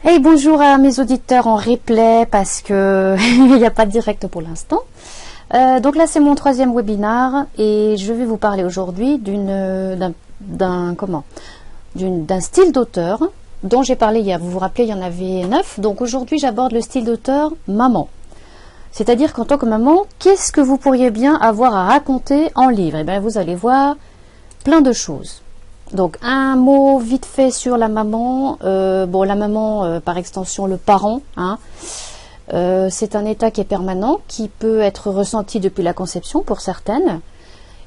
Et bonjour à mes auditeurs en replay parce que il n'y a pas de direct pour l'instant. Donc là c'est mon troisième webinaire et je vais vous parler aujourd'hui d'un style d'auteur dont j'ai parlé hier. Vous vous rappelez, il y en avait 9. Donc aujourd'hui j'aborde le style d'auteur maman. C'est-à-dire qu'en tant que maman, qu'est-ce que vous pourriez bien avoir à raconter en livre? Et bien vous allez voir plein de choses. Donc un mot vite fait sur la maman. La maman, par extension le parent, hein. C'est un état qui est permanent, qui peut être ressenti depuis la conception pour certaines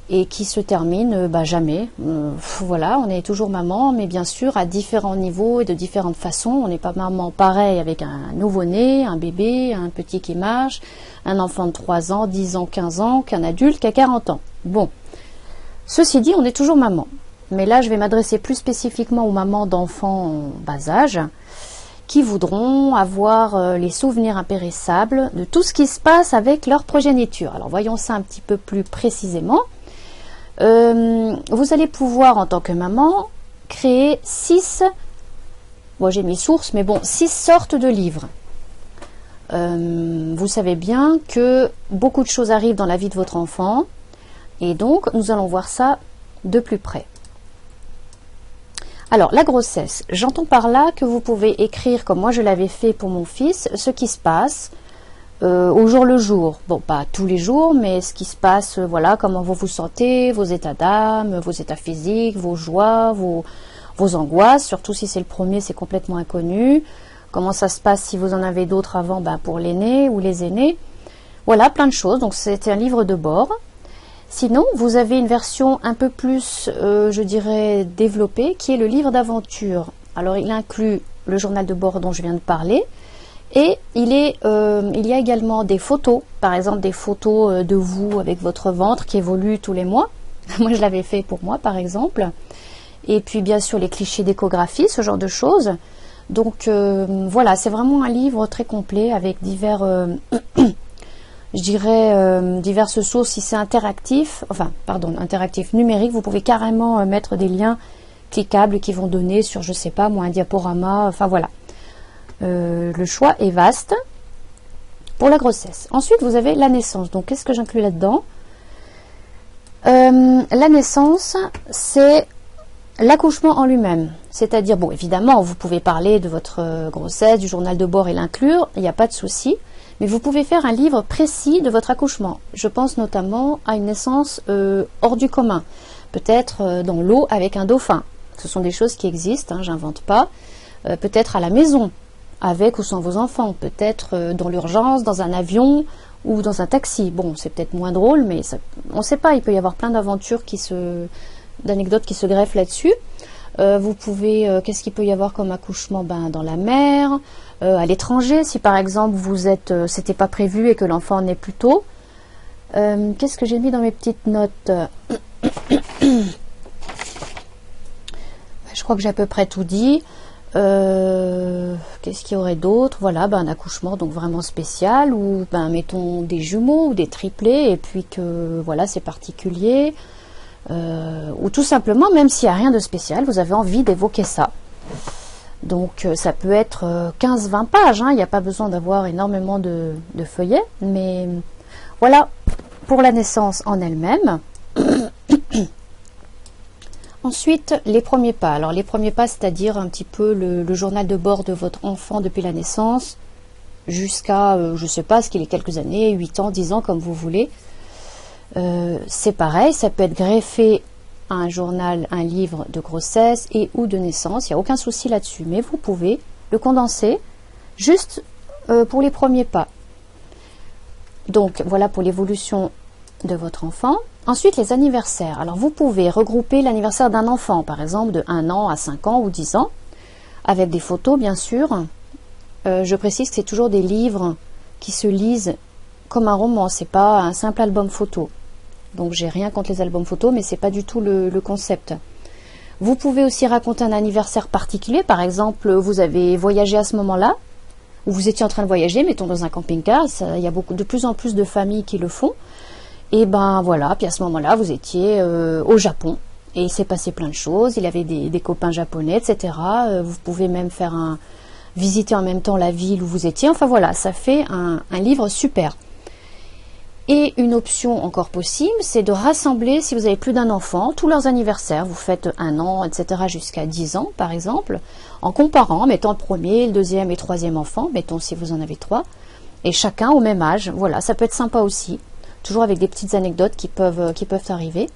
et qui se termine jamais. Voilà, on est toujours maman, mais bien sûr à différents niveaux et de différentes façons. On n'est pas maman pareil avec un nouveau-né, un bébé, un petit qui marche, un enfant de 3 ans, 10 ans, 15 ans, qu'un adulte qui a 40 ans. Bon, ceci dit, on est toujours maman. Mais là, je vais m'adresser plus spécifiquement aux mamans d'enfants en bas âge qui voudront avoir les souvenirs impérissables de tout ce qui se passe avec leur progéniture. Alors, voyons ça un petit peu plus précisément. Vous allez pouvoir, en tant que maman, créer 6, j'ai mis source, mais bon, 6 sortes de livres. Vous savez bien que beaucoup de choses arrivent dans la vie de votre enfant, et donc, nous allons voir ça de plus près. Alors, la grossesse, j'entends par là que vous pouvez écrire, comme moi je l'avais fait pour mon fils, ce qui se passe au jour le jour. Bon, pas tous les jours, mais ce qui se passe, voilà, comment vous vous sentez, vos états d'âme, vos états physiques, vos joies, vos angoisses, surtout si c'est le premier, c'est complètement inconnu. Comment ça se passe si vous en avez d'autres avant, pour l'aîné ou les aînés. Voilà, plein de choses, donc c'est un livre de bord. Sinon, vous avez une version un peu plus, je dirais, développée, qui est le livre d'aventure. Alors, il inclut le journal de bord dont je viens de parler, et il y a également des photos, par exemple des photos de vous avec votre ventre qui évolue tous les mois. Moi, je l'avais fait pour moi, par exemple. Et puis, bien sûr, les clichés d'échographie, ce genre de choses. Donc, voilà, c'est vraiment un livre très complet avec divers... je dirais diverses sources. Si c'est interactif, interactif numérique, vous pouvez carrément mettre des liens cliquables qui vont donner sur, je sais pas, moi, un diaporama, enfin voilà. Le choix est vaste pour la grossesse. Ensuite, vous avez la naissance. Donc, qu'est-ce que j'inclus là-dedans? La naissance, c'est l'accouchement en lui-même. C'est-à-dire, bon, évidemment, vous pouvez parler de votre grossesse, du journal de bord et l'inclure, il n'y a pas de souci. Mais vous pouvez faire un livre précis de votre accouchement. Je pense notamment à une naissance hors du commun. Peut-être dans l'eau avec un dauphin. Ce sont des choses qui existent, hein, j'invente pas. Peut-être à la maison, avec ou sans vos enfants. Peut-être dans l'urgence, dans un avion ou dans un taxi. Bon, c'est peut-être moins drôle, mais ça, on ne sait pas. Il peut y avoir plein d'aventures d'anecdotes qui se greffent là-dessus. Vous pouvez, qu'est-ce qu'il peut y avoir comme accouchement? Dans la mer, à l'étranger, si par exemple c'était pas prévu et que l'enfant naît plus tôt. Qu'est-ce que j'ai mis dans mes petites notes? Je crois que j'ai à peu près tout dit. Qu'est-ce qu'il y aurait d'autre? Voilà, un accouchement donc vraiment spécial, ou mettons des jumeaux ou des triplés, et puis que voilà, c'est particulier. Ou tout simplement, même s'il n'y a rien de spécial, vous avez envie d'évoquer ça. Donc ça peut être 15-20 pages, hein, il n'y a pas besoin d'avoir énormément de feuillets, mais voilà pour la naissance en elle-même. Ensuite, les premiers pas. Alors les premiers pas, c'est-à-dire un petit peu le journal de bord de votre enfant depuis la naissance jusqu'à, je ne sais pas, ce qu'il est quelques années, 8 ans, 10 ans, comme vous voulez. C'est pareil, ça peut être greffé à un journal, un livre de grossesse et ou de naissance, il n'y a aucun souci là-dessus, mais vous pouvez le condenser juste pour les premiers pas. Donc voilà pour l'évolution de votre enfant. Ensuite, les anniversaires. Alors vous pouvez regrouper l'anniversaire d'un enfant, par exemple de 1 an à 5 ans ou 10 ans, avec des photos bien sûr. Je précise que c'est toujours des livres qui se lisent comme un roman, c'est pas un simple album photo. Donc j'ai rien contre les albums photos, mais c'est pas du tout le concept. Vous pouvez aussi raconter un anniversaire particulier, par exemple vous avez voyagé à ce moment-là, ou vous étiez en train de voyager, mettons dans un camping-car, il y a de plus en plus de familles qui le font, et voilà, puis à ce moment-là vous étiez au Japon, et il s'est passé plein de choses, il avait des copains japonais, etc. Vous pouvez même faire visiter en même temps la ville où vous étiez. Enfin voilà, ça fait un livre super. Et une option encore possible, c'est de rassembler, si vous avez plus d'un enfant, tous leurs anniversaires. Vous faites 1 an, etc. jusqu'à 10 ans, par exemple, en comparant, mettant le premier, le deuxième et troisième enfant, mettons si vous en avez 3, et chacun au même âge. Voilà, ça peut être sympa aussi, toujours avec des petites anecdotes qui peuvent arriver.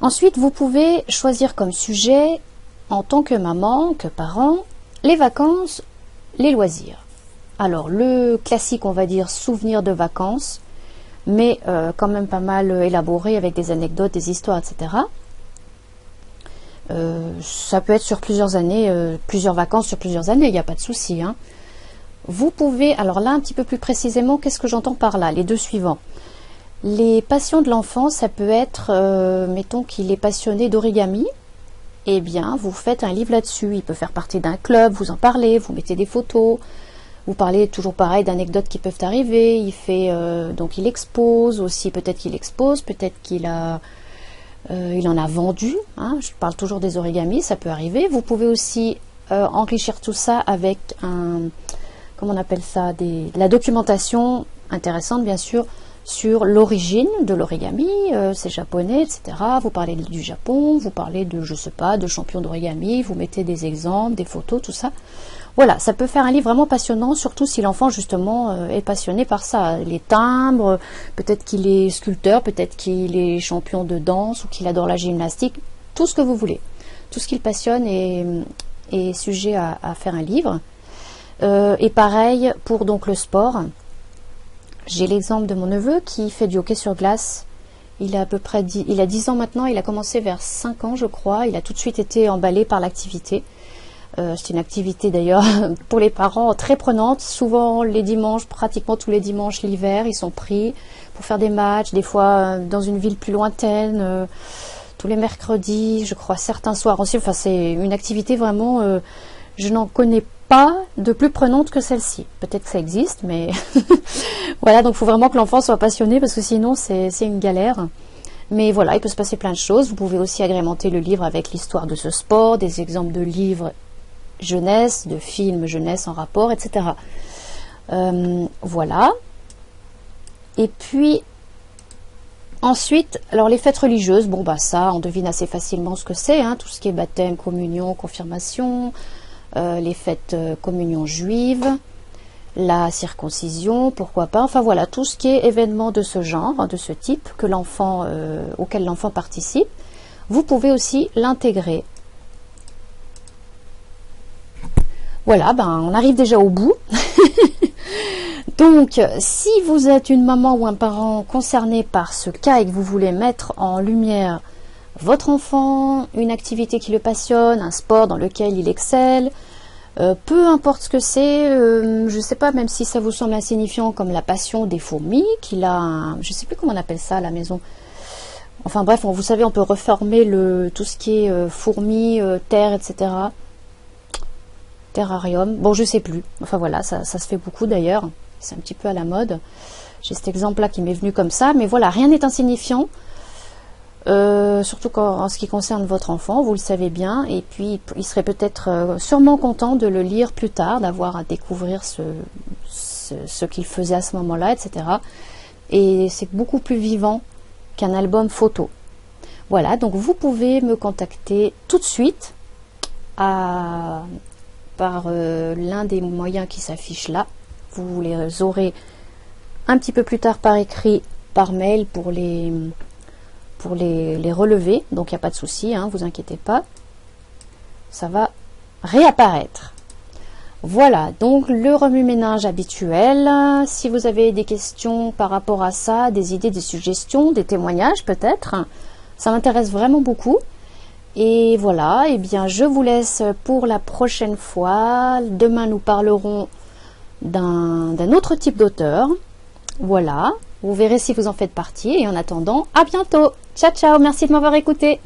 Ensuite, vous pouvez choisir comme sujet, en tant que maman, que parent, les vacances, les loisirs. Alors, le classique, on va dire, souvenir de vacances, mais quand même pas mal élaboré avec des anecdotes, des histoires, etc. Ça peut être sur plusieurs années, plusieurs vacances sur plusieurs années, il n'y a pas de souci. Hein. Vous pouvez, alors là, un petit peu plus précisément, qu'est-ce que j'entends par là? Les deux suivants. Les passions de l'enfant, ça peut être, mettons qu'il est passionné d'origami, eh bien, vous faites un livre là-dessus. Il peut faire partie d'un club, vous en parlez, vous mettez des photos. Vous parlez toujours pareil d'anecdotes qui peuvent arriver. Il fait donc il expose aussi. Peut-être qu'il expose, peut-être qu'il a, il en a vendu. Hein, je parle toujours des origamis, ça peut arriver. Vous pouvez aussi enrichir tout ça avec comment on appelle ça, de la documentation intéressante bien sûr sur l'origine de l'origami. C'est japonais, etc. Vous parlez du Japon, vous parlez de je sais pas de champions d'origami. Vous mettez des exemples, des photos, tout ça. Voilà, ça peut faire un livre vraiment passionnant, surtout si l'enfant justement est passionné par ça. Les timbres, peut-être qu'il est sculpteur, peut-être qu'il est champion de danse ou qu'il adore la gymnastique, tout ce que vous voulez. Tout ce qui le passionne est sujet à faire un livre. Et pareil pour donc le sport. J'ai l'exemple de mon neveu qui fait du hockey sur glace. Il a à peu près il a 10 ans maintenant, il a commencé vers 5 ans je crois. Il a tout de suite été emballé par l'activité. C'est une activité d'ailleurs pour les parents très prenante. Souvent les dimanches, pratiquement tous les dimanches l'hiver, ils sont pris pour faire des matchs, des fois dans une ville plus lointaine, tous les mercredis, je crois certains soirs aussi. Enfin, c'est une activité vraiment, je n'en connais pas de plus prenante que celle-ci. Peut-être que ça existe, mais voilà, donc il faut vraiment que l'enfant soit passionné parce que sinon c'est une galère. Mais voilà, il peut se passer plein de choses. Vous pouvez aussi agrémenter le livre avec l'histoire de ce sport, des exemples de livres jeunesse, de films jeunesse en rapport, etc. Voilà. Et puis ensuite, alors les fêtes religieuses, bon bah ça, on devine assez facilement ce que c'est, hein, tout ce qui est baptême, communion, confirmation, les fêtes communion juive, la circoncision, pourquoi pas, enfin voilà, tout ce qui est événement de ce genre, de ce type, que l'enfant, auquel l'enfant participe, vous pouvez aussi l'intégrer. Voilà, ben on arrive déjà au bout. Donc, si vous êtes une maman ou un parent concerné par ce cas et que vous voulez mettre en lumière votre enfant, une activité qui le passionne, un sport dans lequel il excelle, peu importe ce que c'est, je ne sais pas, même si ça vous semble insignifiant comme la passion des fourmis, qu'il a, je ne sais plus comment on appelle ça à la maison. Enfin bref, vous savez, on peut reformer tout ce qui est fourmis, terre, etc. Terrarium, bon je sais plus, enfin voilà, ça se fait beaucoup d'ailleurs, c'est un petit peu à la mode. J'ai cet exemple là qui m'est venu comme ça, mais voilà, rien n'est insignifiant, surtout en ce qui concerne votre enfant, vous le savez bien, et puis il serait peut-être sûrement content de le lire plus tard, d'avoir à découvrir ce qu'il faisait à ce moment là, etc. Et c'est beaucoup plus vivant qu'un album photo. Voilà, donc vous pouvez me contacter tout de suite par l'un des moyens qui s'affiche là. Vous les aurez un petit peu plus tard par écrit, par mail pour les relever. Donc il n'y a pas de souci, hein, vous inquiétez pas. Ça va réapparaître. Voilà, donc le remue-ménage habituel. Si vous avez des questions par rapport à ça, des idées, des suggestions, des témoignages peut-être, ça m'intéresse vraiment beaucoup. Et voilà, eh bien je vous laisse pour la prochaine fois. Demain nous parlerons d'un autre type d'auteur. Voilà, vous verrez si vous en faites partie. Et en attendant, à bientôt. Ciao, ciao, merci de m'avoir écouté.